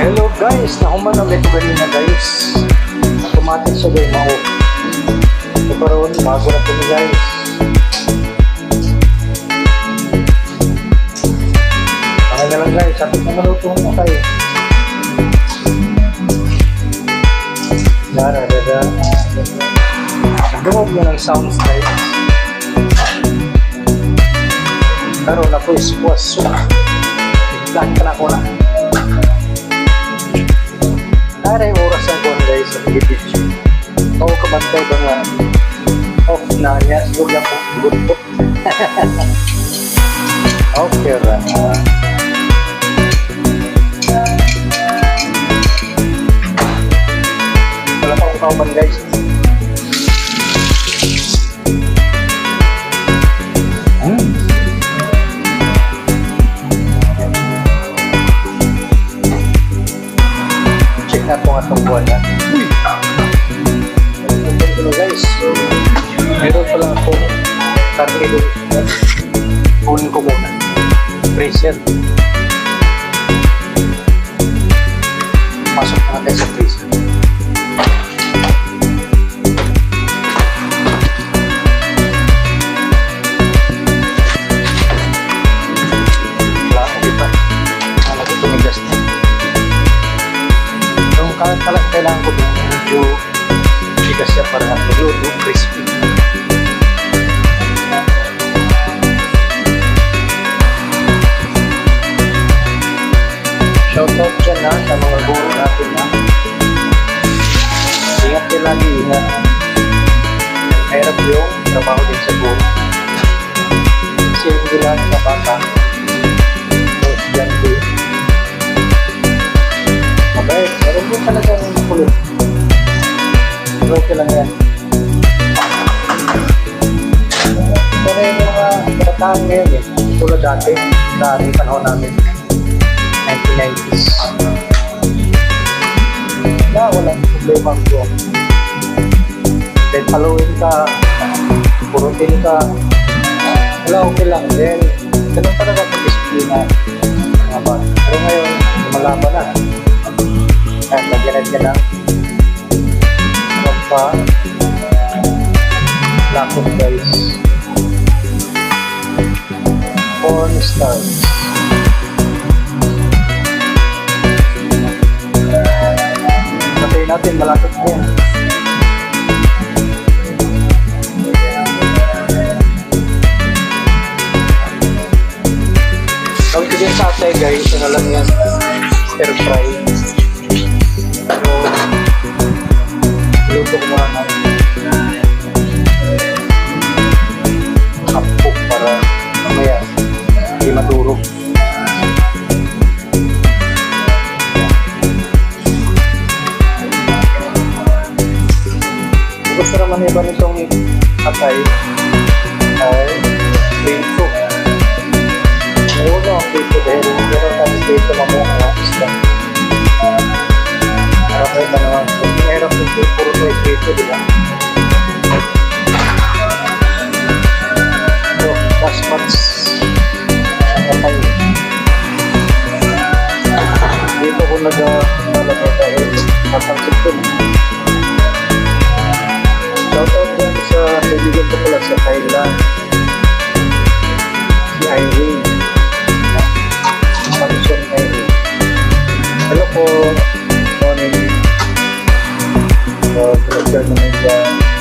Hello guys, nahuman na ito ganina guys. Automatic siya guys, mao. Ito pa ron, bago na ito guys. Pakay na lang guys, at ito maluto mo kayo. Darada. Dumog mo ng sounds guys. Karoon na po ispuas. Lahat ka na ko na. Aray oras ang kuhan guys sa video. Oo kabantay ba nga off na niya. Huwag lang po good po. Okay ra. Wala pa akong kauban guys. Check na po nga itong buwan na. Uy! Ito guys. So, meron pa lang ako. Tartilo. Kunin ko muna. Freezer. Pasok na natin sa freezer. Wala, hindi pa. Alam ko tumigas na. Talagang kailangan ko doon medyo bigas siya para magluto, crispy. Shoutout dyan na sa mga guro natin na ingat kayo lagi, ingat. Mahirap yung trabaho din sa guro. Kasi hindi lang sa bata. Tapos dyan din. Mabait, meron din talagang kulit. Pero okay lang yan. Pero yung mga kabataan ngayon eh, tulad dati, sa ating panahon namin, 1990s. Na walang problema ko. Then Halloween ka, purutin ka, wala okay lang. Then, ganun talaga pag-disiplina. Pero ngayon, lumalaban na. At lagyan ka ng lakot guys. Corn starch. Patayin natin, malakot na yan. Tawag ko din sa atay guys, ano lang yan, stir fry. Pero luto ko muna kapok para mamaya hindi madurog. Gusto naman iba nitong atay ay prito. Mayroon na ang prito dahil meron kami prito mamaya isda. Okay ba naman? Kasi mahirap yung puro na iprito, di ba? So, basmats ang atay. Dito ko nag-alagay dahil mapangsip ko na. Shoutout din sa kaibigan ko pala sa Thailand. Si Irene. Marisyon Irene. Hello po. Director naman dyan.